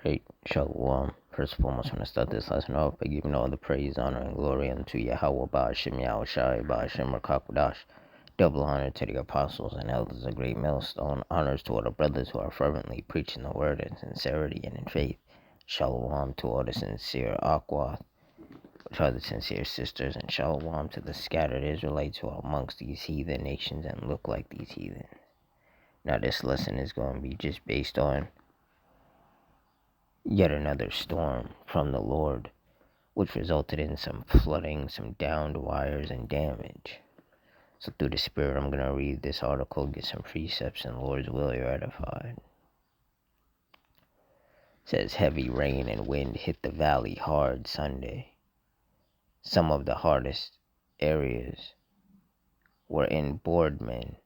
Alright, Shalom. First and foremost, I want to start this lesson off by giving all the praise, honor, and glory unto Yahweh, Ba'ashem, Yahushai, Ba'ashem, Rakakwadash. Double honor to the apostles and elders, a great millstone. Honors to all the brothers who are fervently preaching the word in sincerity and in faith. Shalom to all the sincere Aqua, which are the sincere sisters, and Shalom to the scattered Israelites who are amongst these heathen nations and look like these heathens. Now, this lesson is going to be just based on yet another storm from the Lord, which resulted in some flooding, some downed wires, and damage. So through the Spirit, I'm going to read this article, get some precepts, and Lord's will, you're edified. It says, heavy rain and wind hit the valley hard Sunday. Some of the hardest areas were in Boardman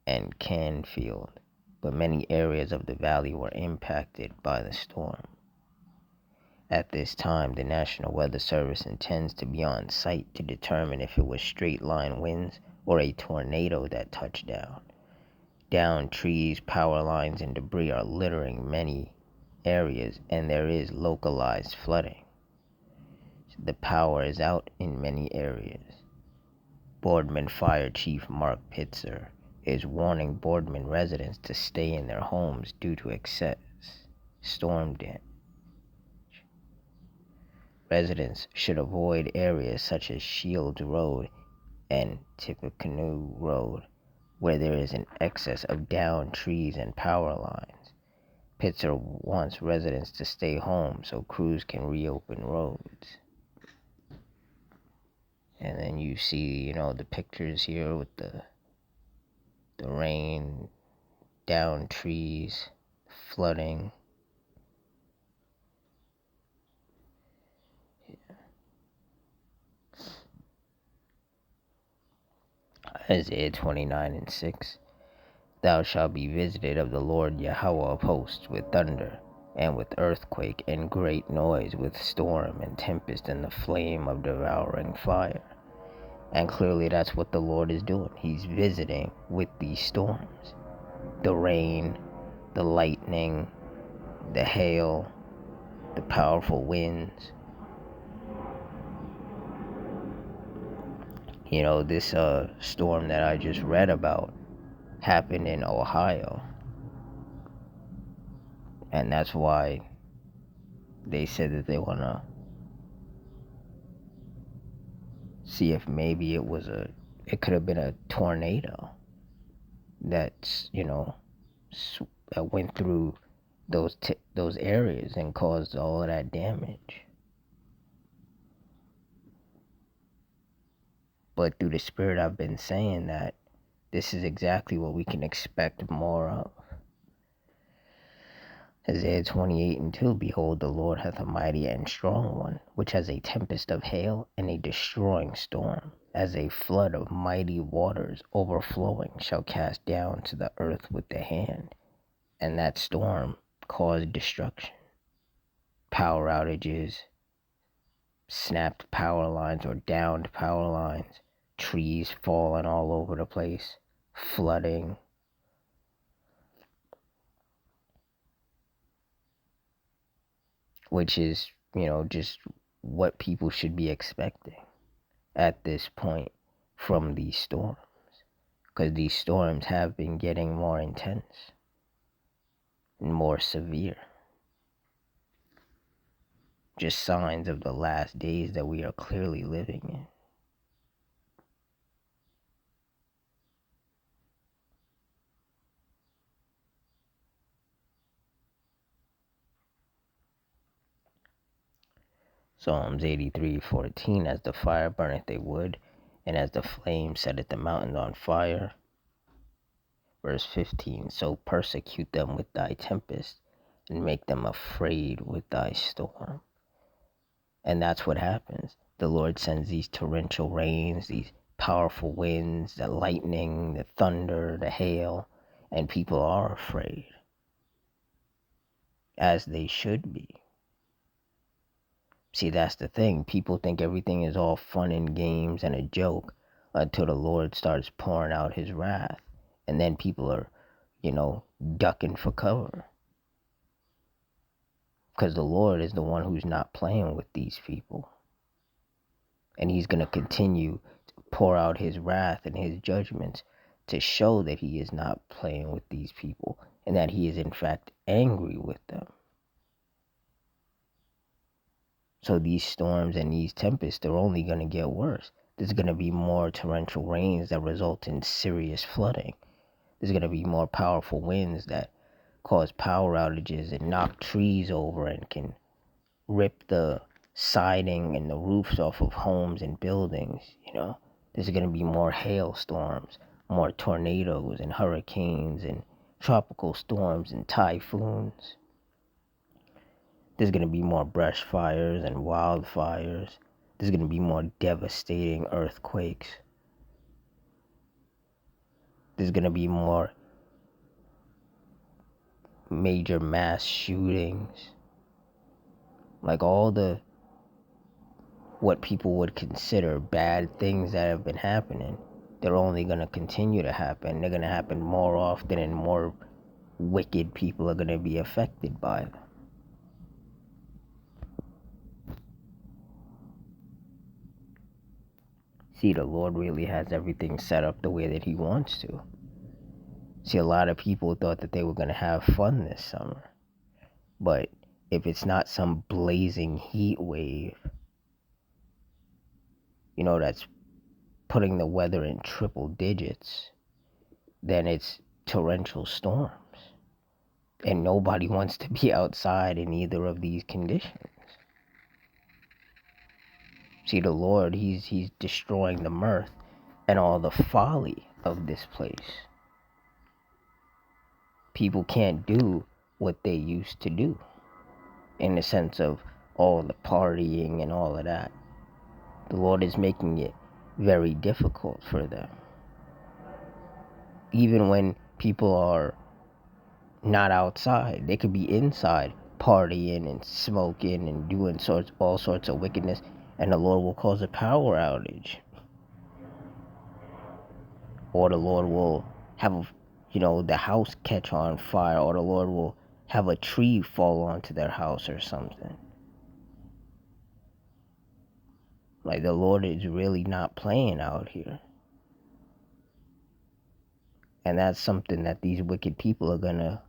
and Canfield, but many areas of the valley were impacted by the storm. At this time, the National Weather Service intends to be on site to determine if it was straight-line winds or a tornado that touched down. Downed trees, power lines, and debris are littering many areas, and there is localized flooding. The power is out in many areas. Boardman Fire Chief Mark Pitzer is warning Boardman residents to stay in their homes due to excess storm damage. Residents should avoid areas such as Shields Road and Tippecanoe Road, where there is an excess of downed trees and power lines. Pitzer wants residents to stay home so crews can reopen roads. And then you see, the pictures here with the rain, downed trees, flooding. Isaiah 29:6. Thou shalt be visited of the Lord Yahweh of hosts with thunder, and with earthquake, and great noise, with storm and tempest, and the flame of devouring fire. And clearly that's what the Lord is doing. He's visiting with these storms. The rain, the lightning, the hail, the powerful winds. This storm that I just read about happened in Ohio. And that's why they said that they want to see if maybe it could have been a tornado that's, that went through those areas and caused all of that damage. But through the Spirit, I've been saying that this is exactly what we can expect more of. Isaiah 28:2, behold, the Lord hath a mighty and strong one, which has a tempest of hail and a destroying storm, as a flood of mighty waters overflowing shall cast down to the earth with the hand. And that storm caused destruction. Power outages, snapped power lines or downed power lines, trees falling all over the place, flooding. Which is, just what people should be expecting at this point from these storms. Because these storms have been getting more intense and more severe. Just signs of the last days that we are clearly living in. Psalms 83:14, as the fire burneth a wood, and as the flame setteth the mountains on fire. Verse 15, so persecute them with thy tempest, and make them afraid with thy storm. And that's what happens. The Lord sends these torrential rains, these powerful winds, the lightning, the thunder, the hail, and people are afraid, as they should be. See, that's the thing. People think everything is all fun and games and a joke until the Lord starts pouring out his wrath. And then people are, ducking for cover. Because the Lord is the one who's not playing with these people. And he's going to continue to pour out his wrath and his judgments to show that he is not playing with these people and that he is in fact angry with them. So these storms and these tempests, they're only going to get worse. There's going to be more torrential rains that result in serious flooding. There's going to be more powerful winds that cause power outages and knock trees over and can rip the siding and the roofs off of homes and buildings. There's going to be more hailstorms, more tornadoes and hurricanes and tropical storms and typhoons. There's going to be more brush fires and wildfires. There's going to be more devastating earthquakes. There's going to be more major mass shootings. Like all the what people would consider bad things that have been happening, they're only going to continue to happen. They're going to happen more often, and more wicked people are going to be affected by them. See, the Lord really has everything set up the way that he wants to. See, a lot of people thought that they were going to have fun this summer. But if it's not some blazing heat wave, that's putting the weather in triple digits, then it's torrential storms. And nobody wants to be outside in either of these conditions. See, the Lord, he's destroying the mirth and all the folly of this place. People can't do what they used to do, in the sense of all the partying and all of that. The Lord is making it very difficult for them. Even when people are not outside, they could be inside partying and smoking and doing all sorts of wickedness, and the Lord will cause a power outage. Or the Lord will have, the house catch on fire, or the Lord will have a tree fall onto their house or something. Like, the Lord is really not playing out here. And that's something that these wicked people are going to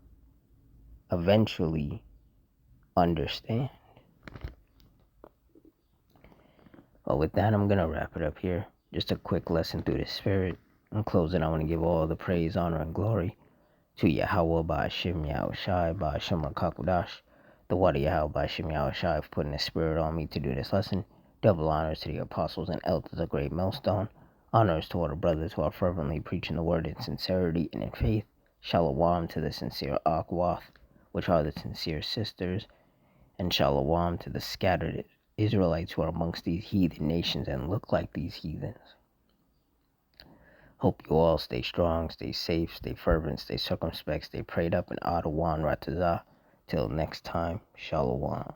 eventually understand. Well, with that, I'm going to wrap it up here. Just a quick lesson through the Spirit. In closing, I want to give all the praise, honor, and glory to Yahweh Ba'Shem Yahushai Ba'Shem Rakakudash, the Wadi Yahweh Ba'Shem Yahushai, for putting the Spirit on me to do this lesson. Double honors to the apostles and elders of Great Millstone. Honors to all the brothers who are fervently preaching the word in sincerity and in faith. Shalom to the sincere Akwath, which are the sincere sisters. And shalom to the scattered Israelites who are amongst these heathen nations and look like these heathens. Hope you all stay strong, stay safe, stay fervent, stay circumspect, stay prayed up, and Adawan Ratazah. Till next time, shalom.